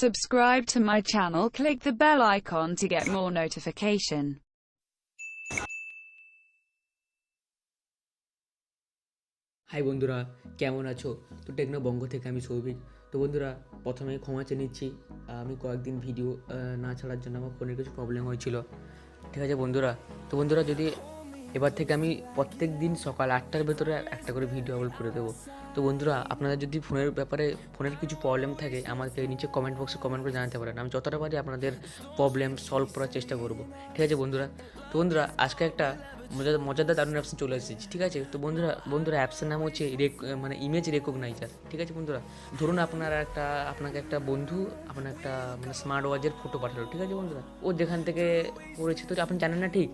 Subscribe to my channel, click the bell icon to get more notification. Hi বন্ধুরা, কেমন আছো? তো techno বঙ্গ থেকে আমি সৌভিক। তো বন্ধুরা, প্রথমে ক্ষমা চেয়ে নিচ্ছি, আমি কয়েকদিন ভিডিও না ছাড়ার জন্য আমার ফোনের কিছু প্রবলেম হয়েছিল। ঠিক আছে বন্ধুরা, তো বন্ধুরা যদি এবার থেকে আমি প্রত্যেক দিন সকাল 8টার ভেতরে একটা করে ভিডিও আপলোড করে দেবো। তো বন্ধুরা, আপনাদের যদি ফোনের ব্যাপারে ফোনের কিছু প্রবলেম থাকে আমাকে নিচে কমেন্ট বক্সে কমেন্ট করে জানাতে পারেন। আমি যতটা পারি আপনাদের প্রবলেম সলভ করার চেষ্টা করব। ঠিক আছে বন্ধুরা? তো বন্ধুরা, আজকে একটা মজাদার দারুণ অ্যাপস চলে এসেছি। ঠিক আছে? তো বন্ধুরা অ্যাপসের নাম হচ্ছে ইমেজ রেকগনাইজার। ঠিক আছে বন্ধুরা? ধরুন আপনাকে একটা বন্ধু আপনার একটা স্মার্ট ওয়াচের ফটো পাঠালো। ঠিক আছে বন্ধুরা? ও যেখান থেকে করেছে তো আপনি জানেন না, ঠিক?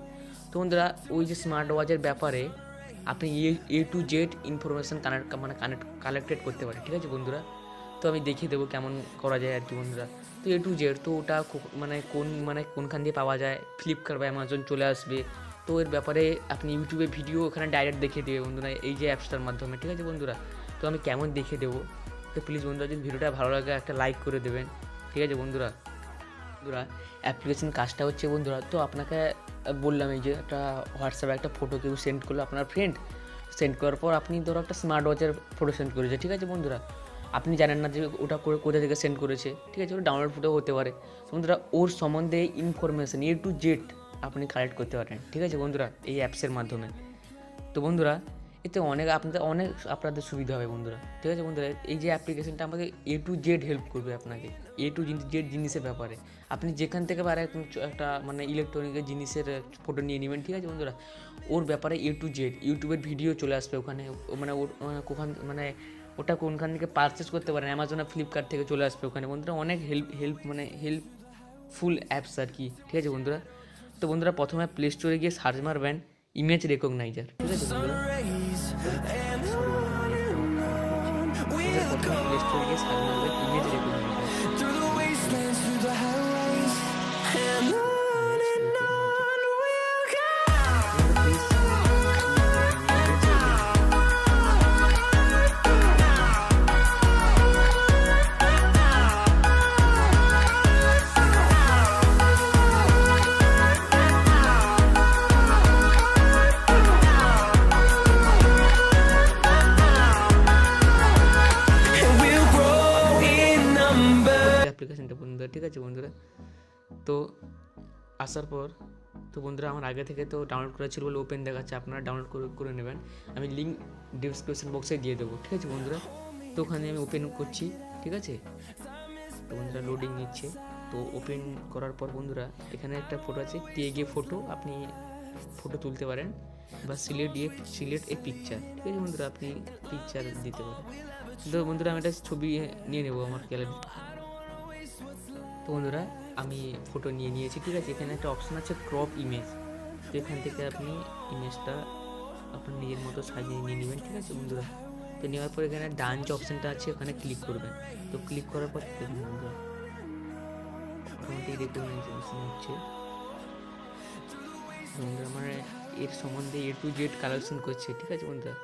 তো বন্ধুরা, ওই যে স্মার্ট ওয়াচের ব্যাপারে আপনি এ টু জেড ইনফরমেশান কালেক্টেড করতে পারেন। ঠিক আছে বন্ধুরা? তো আমি দেখিয়ে দেবো কেমন করা যায় আর কি বন্ধুরা। তো এ টু জেড, তো ওটা কোনখান দিয়ে পাওয়া যায়, ফ্লিপকার্ট বা অ্যামাজন চলে আসবে। তো এর ব্যাপারে আপনি ইউটিউবে ভিডিও ওখানে ডাইরেক্ট দেখিয়ে দেবে বন্ধুরা, এই যে অ্যাপসটার মাধ্যমে। ঠিক আছে বন্ধুরা? তো আমি কেমন দেখিয়ে দেবো, তো প্লিজ বন্ধুরা যদি ভিডিওটা ভালো লাগে একটা লাইক করে দেবেন। ঠিক আছে বন্ধুরা? অ্যাপ্লিকেশন কাজটা হচ্ছে বন্ধুরা, তো আপনাকে বললাম এই যে একটা হোয়াটসঅ্যাপে একটা ফটো কেউ সেন্ড করলো, আপনার ফ্রেন্ড সেন্ড করার পর আপনি ধরো একটা স্মার্ট ওয়াচের ফটো সেন্ড করেছে। ঠিক আছে বন্ধুরা? আপনি জানেন না যে ওটা কোথা থেকে সেন্ড করেছে। ঠিক আছে? ওটা ডাউনলোড ফটো হতে পারে। বন্ধুরা, ওর সম্বন্ধে ইনফরমেশান এ টু জেড আপনি কালেক্ট করতে পারেন। ঠিক আছে বন্ধুরা? এই অ্যাপসের মাধ্যমে। তো বন্ধুরা, এতে আপনাদের সুবিধা হবে বন্ধুরা। ঠিক আছে বন্ধুরা? এই যে অ্যাপ্লিকেশনটা আমাকে এ টু জেড হেল্প করবে আপনাকে এ টু জেড জিনিসের ব্যাপারে। আপনি যেখান থেকে একটা ইলেকট্রনিকের জিনিসের ফটো নিয়ে নেবেন। ঠিক আছে বন্ধুরা? ওর ব্যাপারে এ টু জেড ইউটিউবের ভিডিও চলে আসবে ওখানে, ওটা কোনখান থেকে পারচেস করতে পারেন, অ্যামাজন আর ফ্লিপকার্ট থেকে চলে আসবে ওখানে বন্ধুরা। অনেক হেল্পফুল অ্যাপস আর কি। ঠিক আছে বন্ধুরা? তো বন্ধুরা, প্রথমে প্লে স্টোরে গিয়ে সার্চ মারবেন ইমেজ রেকগনাইজার। ঠিক আছে বন্ধুরা? প্রথমে প্লে স্টোরে গিয়ে সার্চ মারবেন ইমেজ রেকগনাইজার। অ্যাপ্লিকেশনটা বন্ধুরা। ঠিক আছে বন্ধুরা? তো আসার পর তো বন্ধুরা, আমার আগে থেকে তো ডাউনলোড করা ছিল বলে ওপেন দেখাচ্ছে, আপনারা ডাউনলোড করে নেবেন। আমি লিঙ্ক ডিসক্রিপশন বক্সে দিয়ে দেবো। ঠিক আছে বন্ধুরা? তো ওখানে আমি ওপেন করছি। ঠিক আছে? তো বন্ধুরা, লোডিং নিচ্ছে। তো ওপেন করার পর বন্ধুরা, এখানে একটা ফটো আছে, গিয়ে ফটো আপনি ফটো তুলতে পারেন বা সিলেক্ট এ পিকচার। ঠিক আছে বন্ধুরা? আপনি পিকচার দিতে পারেন। তো বন্ধুরা, আমি একটা ছবি নিয়ে নেবো আমার গ্যালারি। তো বন্ধুরা, আমি ফটো নিয়েছি। ঠিক আছে? এখানে একটা অপশান আছে ক্রপ ইমেজ। তো এখান থেকে আপনি ইমেজটা আপনার নিজের মতো সাজিয়ে নিয়ে নেবেন। ঠিক আছে বন্ধুরা? তো নেওয়ার পর এখানে ডান যে অপশানটা আছে ওখানে ক্লিক করবেন। তো ক্লিক করার পর দেখুন বন্ধুরা, অটোমেটিক রেকগনাইজেশন হচ্ছে বন্ধুরা, এর সম্বন্ধে এ টু জেড কালেকশন করছে। ঠিক আছে বন্ধুরা?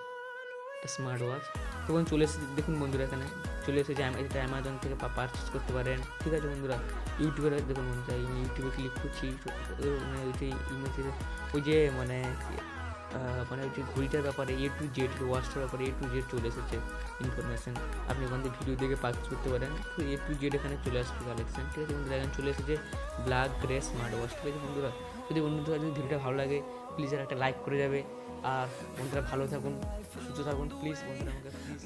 একটা স্মার্ট ওয়াচ তখন চলে এসেছে। দেখুন বন্ধুরা, এখানে চলে এসেছে এটা অ্যামাজন থেকে পারচেস করতে পারেন। ঠিক আছে বন্ধুরা? ইউটিউবে দেখুন বন্ধুরা, ইউটিউবে ক্লিক করছি, ওই যে ইমেজের ওই যে ওই যে ঘড়িটার ব্যাপারে এ টু জেড, ওয়াচটার ব্যাপারে এ টু জেড চলে এসেছে ইনফরমেশান। আপনি ওখান থেকে ভিডিও দেখে পারচেস করতে পারেন। তো এ টু জেড এখানে চলে আসবে কালেকশন। ঠিক আছে বন্ধুরা? এখানে চলে এসেছে ব্ল্যাক গ্রে স্মার্ট ওয়াচ। ঠিক আছে বন্ধুরা? যদি ভিডিওটা ভালো লাগে প্লিজ একটা লাইক করে যাবে। আর বন্ধুরা, ভালো থাকুন, সুস্থ থাকুন প্লিজ বন্ধুরা, আমাকে প্লিজ